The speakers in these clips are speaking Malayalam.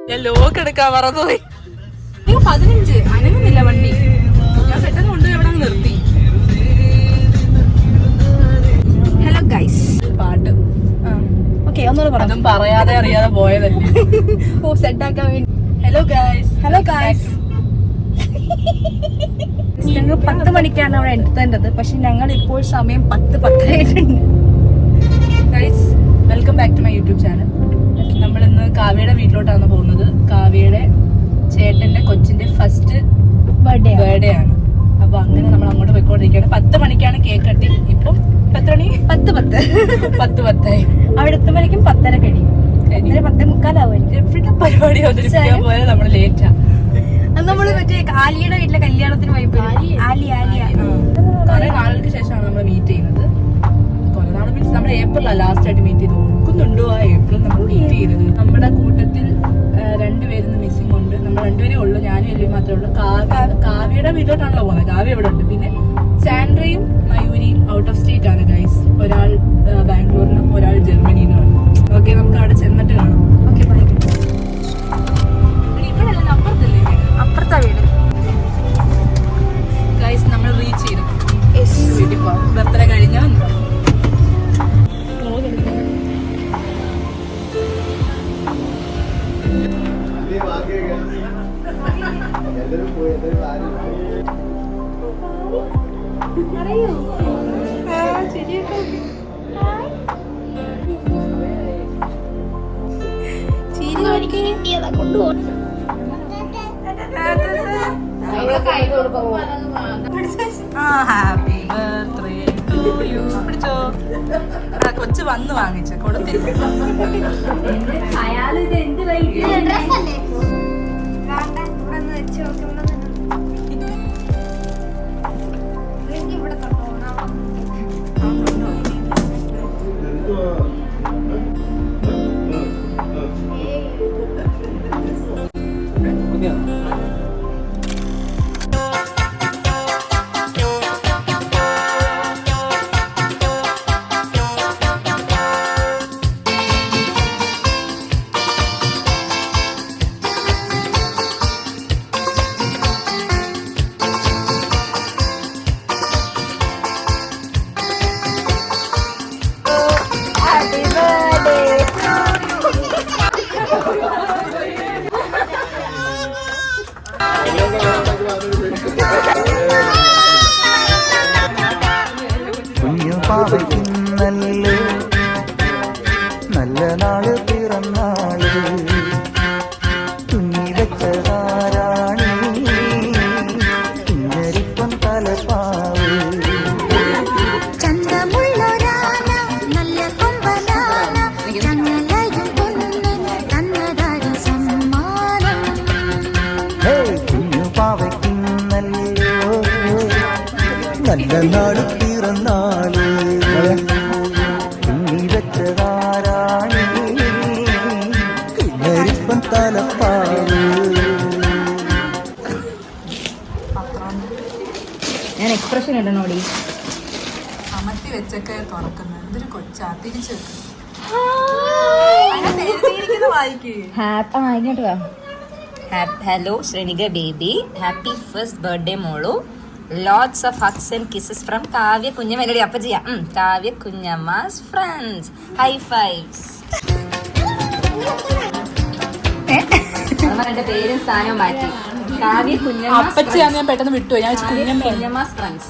ഞാൻ ലോക്ക് എടുക്കാൻ മറന്നുപോയി. 15 അനങ്ങുന്നില്ല വണ്ടി. ഞാൻ പെട്ടെന്ന് കൊണ്ട് എവിടെ നിർത്തി. Hello guys. പാട്ട് ഒന്നുകൂടെ പറഞ്ഞു. അതും പറയാതെ അറിയാതെ പോയതല്ലേ. ഓ സെറ്റ് ആക്കാൻ വേണ്ടി. Hello guys. Hello guys. ഞങ്ങൾ 10 മണിക്കാണ് അവിടെ എടുത്തേണ്ടത്. പക്ഷെ ഞങ്ങൾ ഇപ്പോൾ സമയം 10:10 ആയിട്ടുണ്ട്. Guys welcome back to my YouTube channel. നമ്മൾ ഇന്ന് കാവ്യയുടെ വീട്ടിലോട്ടാണ് പോകുന്നത്. കാവ്യയുടെ ചേട്ടന്റെ കൊച്ചിന്റെ ഫസ്റ്റ് ബർത്ത്ഡേ ആണ്. അപ്പൊ അങ്ങനെ നമ്മൾ അങ്ങോട്ട് പോയിക്കൊണ്ടിരിക്കുകയാണ്. 10 മണിക്കാണ് കേക്ക് കട്ടിങ്. ഇപ്പം 10 മണി 10:10 അവിടെ എത്തുമ്പോഴേക്കും 10:30 കഴിയും. 10:45 എവിടെ പരിപാടി അവതരിപ്പിക്കാൻ പോയാൽ നമ്മള് ലേറ്റാ. നമ്മള് മറ്റേ ആലിയുടെ വീട്ടിലെ കല്യാണത്തിന് പോയി. കുറെ നാളുകൾക്ക് ശേഷമാണ് നമ്മൾ മീറ്റ് ചെയ്യുന്നത്. കുറെ നാൾ മീൻസ് നമ്മുടെ ഏപ്രിലാണ് ലാസ്റ്റ് ആയിട്ട് മീറ്റ് ചെയ്ത്. ഓർക്കുന്നുണ്ടോ ആ ഏപ്രിൽ നമ്മൾ മീറ്റ് ചെയ്തത്? നമ്മുടെ കൂട്ടത്തിൽ 2 പേരിന്ന് മിസ്സിംഗ് ഉണ്ട്. നമ്മൾ 2 പേരേ ഉള്ളൂ. ഞാനും എല്ലാം മാത്രമേ ഉള്ളൂ. കാവ്യയുടെ വീട്ടിലോട്ടാണല്ലോ പോകുന്നത്. കാവ്യ ഇവിടെ ഉണ്ട്. പിന്നെ സാൻഡ്രയും മയൂരിയും ഔട്ട് ഓഫ് സ്റ്റേറ്റ് ആണ് ഗൈസ്. ഒരാൾ ബാംഗ്ലൂരിലും ഒരാൾ ജർമ്മനിയിലുമാണ്. ഓക്കെ, നമുക്ക് അവിടെ ചെന്നിട്ട് കാണാം. Okay bye. ഇവിടെ അപ്പുറത്തല്ലേ വീട്? അപ്പുറത്താ വീട് ഗൈസ്. നമ്മൾ റീച്ച് ചെയ്തു. വീട്ടിൽ പോകാം. ബർത്ത്ഡേ കഴിഞ്ഞാൽ കൊച്ചു വന്ന് വാങ്ങിച്ച കൊടുത്തിരിക്കും. കുഞ്ഞുപാവയ്ക്കുന്നല്ലോ നല്ല നാള് പിറന്നാള് തുന്നി വെച്ചതാരാണി കുഞ്ഞരിപ്പം തലപ്പാവ് കുഞ്ഞുപാവയ്ക്കുന്നല്ലോ നല്ല നാള് പിറന്നാള് കുഞ്ഞി വെച്ചതാരാണി കുഞ്ഞരിപ്പം തലപ്പാവ്. ഞാൻ എക്സ്പ്രഷൻ ഇടണോടി. അമർത്തി വെച്ചൊക്കെ തുറക്കുന്നത്. എന്തൊരു കൊച്ചാ. തിരിച്ചു ഇങ്ങോട്ട് വാ. Hello, Sriniga baby. Happy first birthday, Molu. Lots of hugs and kisses from Kavya Kunyamelody. Appa cheya. Kavya Kunyamma's friends. High fives. നമ്മുടെ പേരും സ്ഥാനവും മാറ്റി. കാവ്യ കുഞ്ഞമ്മ. അപ്പച്ചിയാന്ന് ഞാൻ പെട്ടെന്ന് വിട്ടുപോയി. ഞാൻ കുഞ്ഞമ്മാസ് ഫ്രണ്ട്സ്.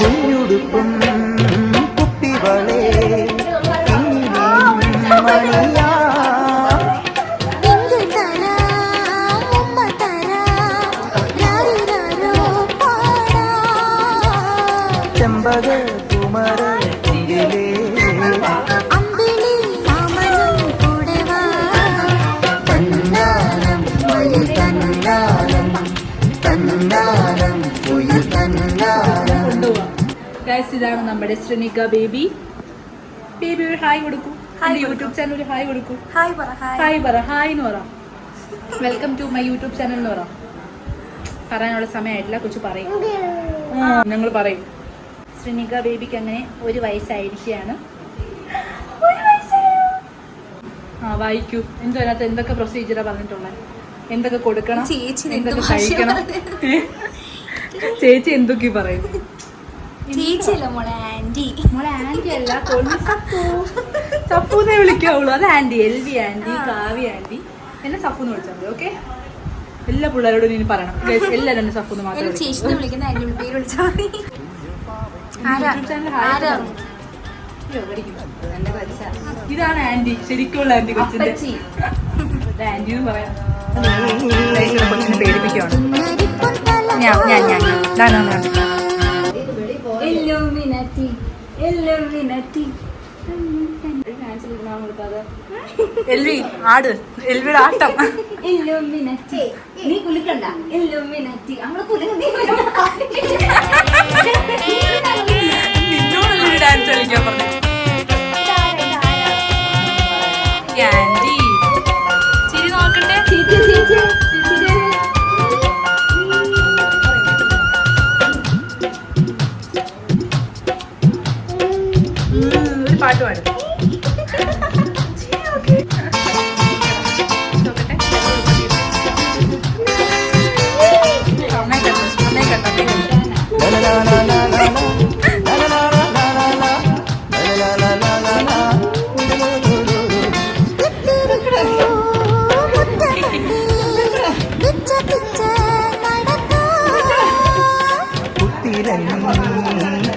കുഞ്ഞുടുപ്പും കുട്ടികളെ മണിയാ ചെമ്പക കുമര തിരിലേ തന്നാലം മയിൽ തന്നാലം തന്നാലം കുയിൽ തന്നാലം. ഗൈസ്, ഇതാണ് നമ്മുടെ ശ്രീനിക ബേബി. ബേബി ഒരു ഹായ് കൊടുക്കൂ. യൂട്യൂബ് ചാനൽ ഒരു ഹായ് കൊടുക്കൂ. ഹായ് പറ ഹായ്. ഹായ് പറ. ഹായ് എന്ന് പറ. Welcome to my YouTube channel എന്ന് പറ. പറയാനുള്ള സമയമായിട്ടില്ല, കൊച്ചു പറയും. ഞങ്ങൾ പറയും. ശ്രീനിക ബേബിക്ക് അങ്ങനെ 1 വയസ്സായിരിക്കുകയാണ്. വായിക്കൂ. എന്തോ അതിനകത്ത് എന്തൊക്കെ പ്രൊസീജിയറാ പറഞ്ഞിട്ടുള്ളത്, എന്തൊക്കെ കൊടുക്കണം, എന്തൊക്കെ കഴിക്കണം. ചേച്ചി എന്തൊക്കെ പറയും? ചേച്ചിയല്ല മോളെ ആന്റി. മോളെ ആന്റി അല്ല, സഫൂന്നേ വിളിക്കാവുള്ളൂ. അത് anti. LV anti, Kavya anti, എന്നെ സഫൂന്ന് വിളിച്ചാൽ മതി. ഓക്കെ, എല്ലാ പിള്ളേരോടും ഇനി പറയണം. എല്ലാവരും എന്നെ സഫൂന്ന് മാത്രം. ചേച്ചിനെ വിളിക്കുന്ന ആന്റി പേര് വിളിച്ചാൽ മതി. ഇതാണ് ആന്റി, ശരിക്കുള്ള ആന്റി. കൊച്ചിന്റെ ആന്റി എന്ന് പറയാം. കൊച്ചിനെ പേടിപ്പിക്കുകയാണ്. എൽവി ആട്, എൽവിയുടെ ആട്ടം. നീ കുലുക്കണ്ട. നിന്നോടല്ലേ ഡാൻസ് കളിക്കാൻ പറഞ്ഞു. ആന്റി ചിരി നോക്കട്ടെ. ഒരു പാട്ട് പാടും.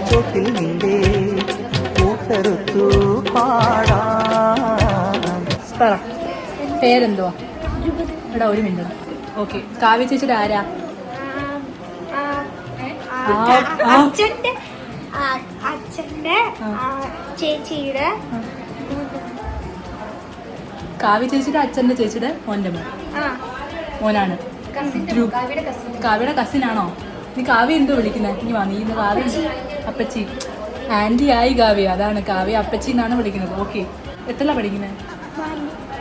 ചോട്ടിൽ നിന്റെ കൂട്ടറുത്തു പാടാം. പറ, പേരെന്തുവാ? എടാ ഒരു മിനിറ്റ്. ഓക്കെ, കാവ്യ ചേച്ചിയുടെ ആരാ? അച്ഛന്റെ ചേച്ചിയുടെ കാവ്യ ചേച്ചിയുടെ അച്ഛന്റെ ചേച്ചിയുടെ മോന്റെ മോനാണ്. കാവ്യയുടെ കസിൻ ആണോ? നീ കാവ്യ എന്തോ വിളിക്കുന്നത്? നീ വാ, നീ ഇന്ന് കാവ്യ അപ്പച്ചി. ആന്റി ആയി കാവ്യ, അതാണ് കാവ്യ അപ്പച്ചി എന്നാണ് വിളിക്കുന്നത്. ഓക്കെ, എത്രല്ല പഠിക്കുന്നത്?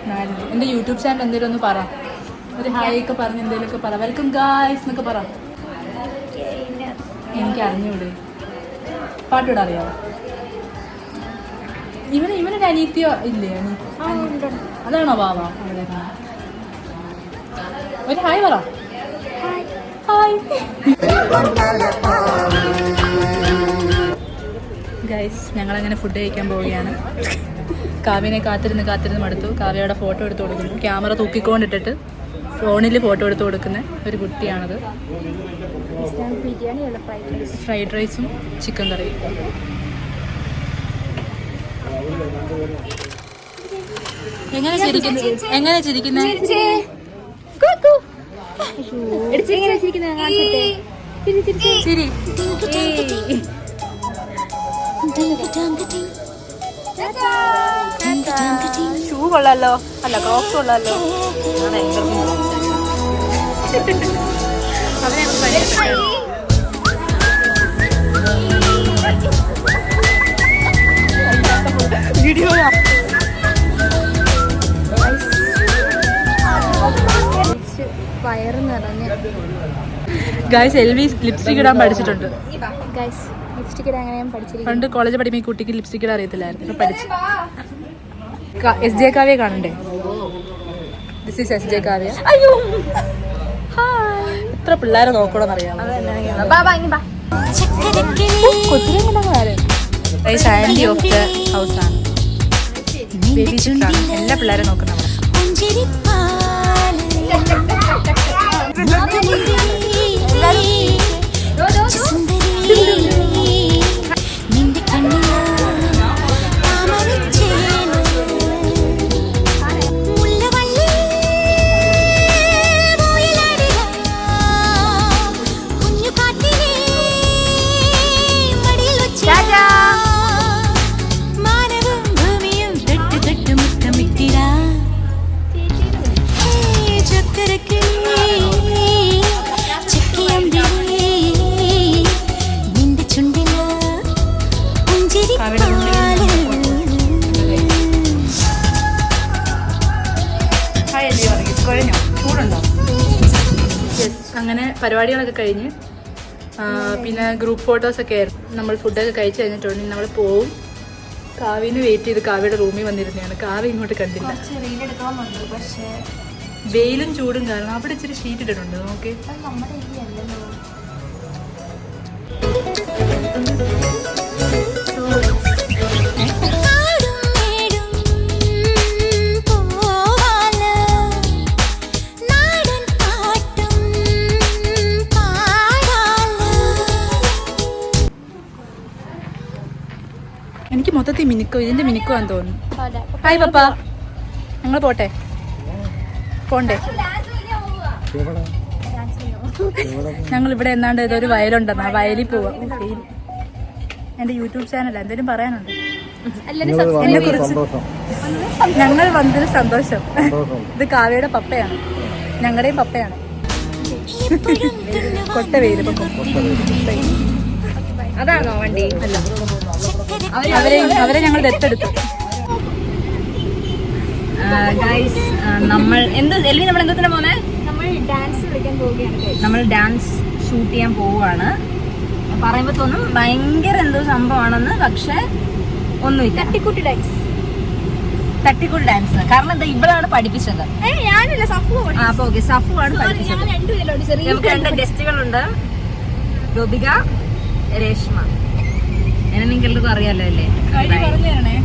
4. എൻ്റെ യൂട്യൂബ് ചാനൽ എന്തെങ്കിലും ഒന്ന് പറ. ഒരു ഹായ് ഒക്കെ പറഞ്ഞ് എന്തെങ്കിലുമൊക്കെ പറ. വെൽക്കം ഗായ്സ് എന്നൊക്കെ പറ. എനിക്ക് അറിഞ്ഞൂടെ, പാട്ടിടാൻ അറിയാമോ? ഇവനൊരു അനീത്യോ ഇല്ലേ? അതാണോ ബാബ? ഒരു ഹായ് പറ. ഹായ് ഗൈസ്, ഞങ്ങളങ്ങനെ ഫുഡ് കഴിക്കാൻ പോവുകയാണ്. കാവ്യനെ കാത്തിരുന്ന് മടുത്തു. കാവ്യയുടെ ഫോട്ടോ എടുത്ത് കൊടുക്കുന്നു. ക്യാമറ തൂക്കിക്കൊണ്ടിട്ടിട്ട് ഫോണിൽ ഫോട്ടോ എടുത്ത് കൊടുക്കുന്ന ഒരു കുട്ടിയാണത്. ബിരിയാണിയുള്ള ഫ്രൈഡ് റൈസും ചിക്കൻ കറിയും. എങ്ങനെ ചിരിക്കുന്നത്? ചിരി. ഷൂ കൊള്ളാലോ. അല്ല, ക്രോക്സ് കൊള്ളാലോ. വീഡിയോ വയറ് നിറഞ്ഞ്. ഗൈസ്, എൽവി ലിപ്സ്റ്റിക് ഇടാൻ പഠിച്ചിട്ടുണ്ട്. ഗൈസ്, ലിപ്സ്റ്റിക് ഇടാൻ അങ്ങനെ ഞാൻ പഠിച്ചിരിക്കുന്നു. പണ്ട് കോളേജ് പഠിക്കുമ്പോൾ ഈ കുട്ടിക്ക് ലിപ്സ്റ്റിക് ഇടാൻ അറിയത്തില്ലായിരുന്നു. ഇപ്പൊ പഠിച്ചു. SJ കാവ്യ കാണണ്ടേ? This is SJ Kavya. അയ്യോ, എത്ര പിള്ളേരെ നോക്കണമെന്നറിയാം. ആന്റി ഓഫ് ദ ഹൗസ് ആണ്. ബേബി സിസ്റ്ററാണ്. എല്ലാ പിള്ളേരെ നോക്കുന്നവർ. പരിപാടികളൊക്കെ കഴിഞ്ഞ് പിന്നെ ഗ്രൂപ്പ് ഫോട്ടോസൊക്കെ ആയിരുന്നു. നമ്മൾ ഫുഡൊക്കെ കഴിച്ച് കഴിഞ്ഞിട്ടുണ്ടെങ്കിൽ നമ്മൾ പോവും. കാവ്യന് വെയിറ്റ് ചെയ്ത് കാവ്യയുടെ റൂമിൽ വന്നിരുന്നതാണ്. കാവ്യ ഇങ്ങോട്ട് കണ്ടില്ല. പക്ഷേ വെയിലും ചൂടും കാരണം അവിടെ ഇച്ചിരി ഷീറ്റ് ഇട്ടിട്ടുണ്ട്. നോക്കി നമ്മുടെ അല്ലല്ലോ. എനിക്ക് മൊത്തത്തിൽ മിനുക്കോ ഇതിന്റെ മിനുക്കുവാന്ന് തോന്നുന്നു. ഹായ് പപ്പ, ഞങ്ങൾ പോണ്ടേ? ഞങ്ങൾ ഇവിടെ എന്നാണ്ട് ഇതൊരു വയലുണ്ടെന്ന്, ആ വയലിൽ പോവാം. എന്റെ യൂട്യൂബ് ചാനൽ എന്തെങ്കിലും പറയാനുണ്ട് എന്നെ കുറിച്ച്? ഞങ്ങൾ വന്നൊരു സന്തോഷം. ഇത് കാവ്യയുടെ പപ്പയാണ്, ഞങ്ങളുടെയും പപ്പയാണ്. കൊട്ട വെയിൽ. അതാണോ വണ്ടി? അല്ല, അവരെ ഞങ്ങൾ ദത്തെടുത്തു. ഗൈസ് നമ്മൾ നമ്മൾ എന്തോത്തിനാ പോന്നെ? നമ്മൾ ഡാൻസ് കളിക്കാൻ പോവുകയാണ്. നമ്മൾ ഡാൻസ് ഷൂട്ട് ചെയ്യാൻ പോവുകയാണ്. പറയുമ്പോ തോന്നും ഭയങ്കര എന്തോ സംഭവമാണെന്ന്, പക്ഷെ ഒന്നുമില്ല. തട്ടിക്കൂട്ടി ഡാൻസ്. കാരണം എന്താ, ഇവളാണ് പഠിപ്പിച്ചത്. ഞാനല്ല, സഫു. അപ്പൊ ഓക്കെ, സഫു ആണ് പഠിപ്പിച്ചത്. നമുക്ക് 2 ഗസ്റ്റുകളുണ്ട്, ഗോപിക, രേഷ്മ. എന്നെ നിങ്ങൾക്ക് എല്ലാവർക്കും അറിയാലോ അല്ലേ? പറഞ്ഞു തരണേ.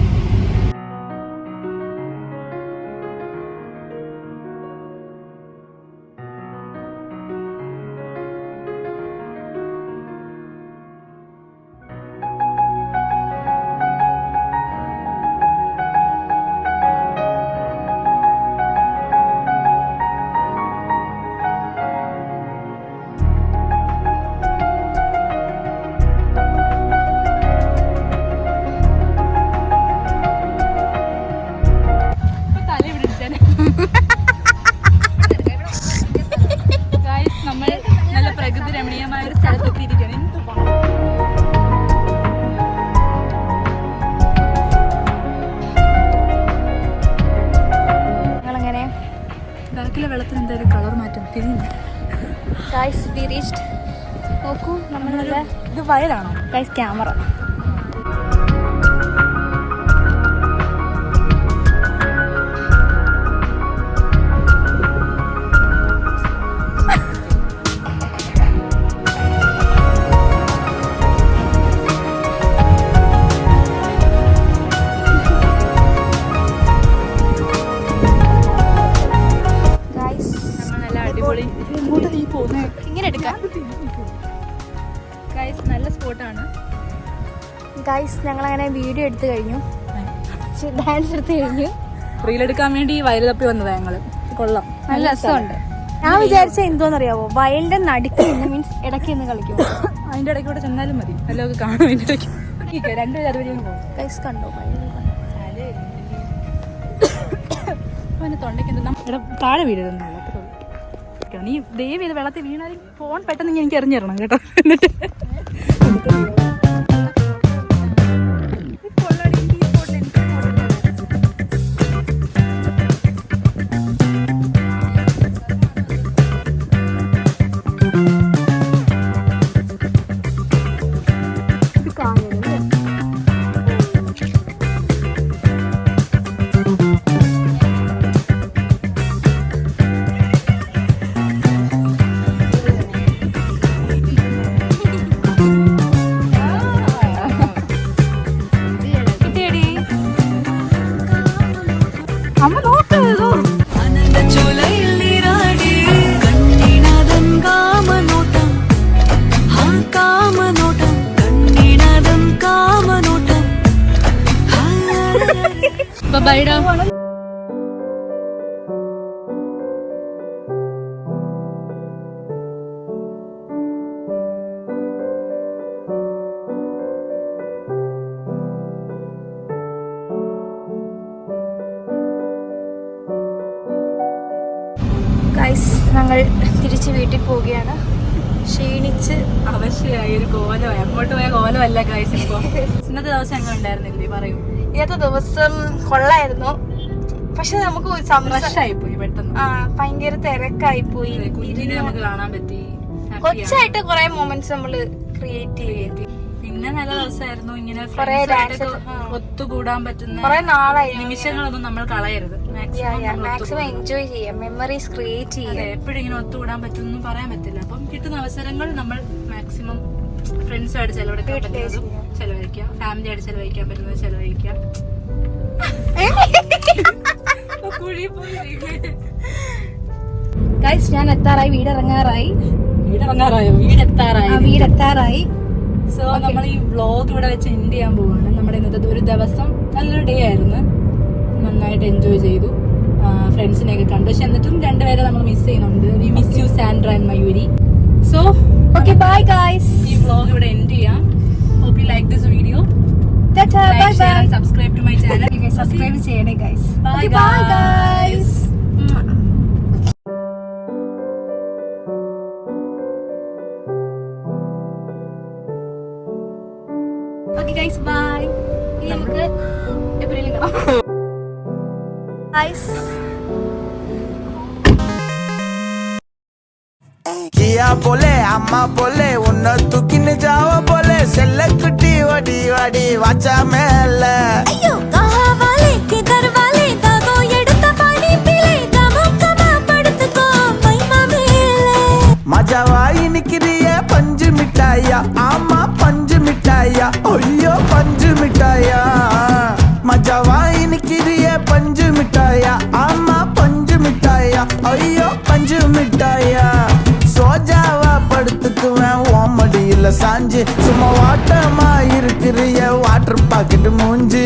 നമ്മൾ നല്ല പ്രകൃതി രമണീയമായ ഒരു സ്ഥലത്തെത്തിയിരിക്കുകയാണ്. ഞങ്ങളങ്ങനെ ബാക്കിലെ വെള്ളത്തിന് എന്തായാലും കളർ മാറ്റം തിരിഞ്ഞില്ല. Guys we reached. നോക്കൂ, നമ്മളത് ഇത് വയലാണോ? Guys camera. ഇങ്ങനെ എടുക്കാം. ഗൈസ് നല്ല സ്പോട്ടാണ്. ഗൈസ് ഞങ്ങളങ്ങനെ വീഡിയോ എടുത്തു കഴിഞ്ഞു, ഡാൻസ് എടുത്തു കഴിഞ്ഞു. റീലെടുക്കാൻ വേണ്ടി വയൽ തപ്പി വന്നതാ ഞങ്ങള്. കൊള്ളാം, നല്ല രസമുണ്ട്. ഞാൻ വിചാരിച്ച എന്തോന്നറിയാവോ, വയലിന്റെ നടുക്ക് നിന്ന് മീൻസ് ഇടയ്ക്ക് നിന്ന് കളിക്കും. അതിന്റെ ഇടയ്ക്ക് കൂടെ ചെന്നാലും മതി, എല്ലാം കാണും. അതിന്റെ ഇടയ്ക്ക് 2 അതുവരെയും പോകും. ഗൈസ് കണ്ടോ അവന്റെ തൊണ്ടയ്ക്ക് എന്താ താഴെ വീഴരുതെന്ന് വെള്ളത്തിലുള്ളൂ. നീ ദയവ് ചെയ്ത് വെള്ളത്തിൽ വീണാൽ ഫോൺ പെട്ടെന്ന് എനിക്ക് എറിഞ്ഞിരണം കേട്ടോ. എന്നിട്ട് അമ്മ നോക്കോ ബൈഡാ. ഗൈസ് ഞങ്ങൾ തിരിച്ച് വീട്ടിൽ പോവുകയാണ്. ക്ഷീണിച്ച് അവശയായി ഒരു കോലമായി. അങ്ങോട്ട് പോയ കോലമല്ല ഗൈസ്. ഇപ്പൊ ഇന്നത്തെ ദിവസം ഞങ്ങൾ ഉണ്ടായിരുന്നില്ലേ പറയൂ? ഇന്നത്തെ ദിവസം കൊള്ളായിരുന്നു, പക്ഷെ നമുക്ക് ഫ്രഷായി പോയി പെട്ടെന്ന്. ഭയങ്കര തിരക്കായി പോയി. കുഞ്ഞിനെ നമുക്ക് കാണാൻ പറ്റി. കൊച്ചായിട്ട് കുറെ മൊമെന്റ്സ് നമ്മള് ക്രിയേറ്റ് ചെയ്തു. പിന്നെ നല്ല ദിവസമായിരുന്നു. ഇങ്ങനെ കുറേ ഫ്രണ്ട്സായിട്ടൊക്കെ dance, ഒത്തുകൂടാൻ പറ്റുന്ന കുറെ നാളായി നിമിഷങ്ങളൊന്നും നമ്മൾ കളയരുത്. മാക്സിമം എൻജോയ് ചെയ്യാം, മെമ്മറീസ് ക്രിയേറ്റ് ചെയ്യാം. എപ്പോഴും ഇങ്ങനെ ഒത്തുകൂടാൻ പറ്റുമെന്നും പറയാൻ പറ്റില്ല. അപ്പം കിട്ടുന്ന അവസരങ്ങൾ നമ്മൾ മാക്സിമം ഫ്രണ്ട്സുമായിട്ട് ചെലവഴിക്കാൻ പറ്റുന്നതും ചെലവഴിക്കാം, ഫാമിലിയായിട്ട് ചെലവഴിക്കാൻ പറ്റുന്നത് ചെലവഴിക്കാം. ഗൈസ്, ഞാൻ എത്താറായി, വീടിറങ്ങാറായി. വീടെത്താറായി. സോ നമ്മൾ ഈ വ്ളോഗ് ഇവിടെ വെച്ച് എൻഡ് ചെയ്യാൻ പോവാണ്. നമ്മുടെ ഇന്നത്തെ ഒരു ദിവസം നല്ലൊരു ഡേ ആയിരുന്നു. നന്നായിട്ട് എൻജോയ് ചെയ്തു, ഫ്രണ്ട്സിനെയൊക്കെ കണ്ടു. പക്ഷെ എന്നിട്ടും രണ്ടുപേരെ നമ്മൾ മിസ് ചെയ്യുന്നുണ്ട്. We miss you Sandra and Mayuri. So okay, bye guys. ഈ വ്ളോഗ് ഇവിടെ എൻഡ് ചെയ്യാം. Hope you like this video. Bye bye. Subscribe to my channel. Subscribe ചെയ്യണേ guys. Bye, bye guys. Guys. Okay guys, bye. ഇനി നമുക്ക് എപ്പോഴെങ്കിലും കാണാം. ഗൈസ്, किया बोले अम्मा बोले उन्न तुकिन जाओ बोले सेल्लकुटी वडी वडी वाचा मेले अय्यो कहा वाले किधर वाले दागो एडुत्त पानी पीले गमकमा पडुत्को महिमा मेले मजा वाई निकरिए पंज मिठाइया आमा पंज मिठाइया ओयो पंज मिठाइया मजा वाई निकरिए पंज मिठाइया आमा पंज मिठाइया ओयो पंज मिठाइया சோஜாவா படுத்துக்குவேன் ஓமடியில சாஞ்சு சும்மா வாட்டமா இருக்கிறிய வாட்டர் பாக்கெட் மூஞ்சி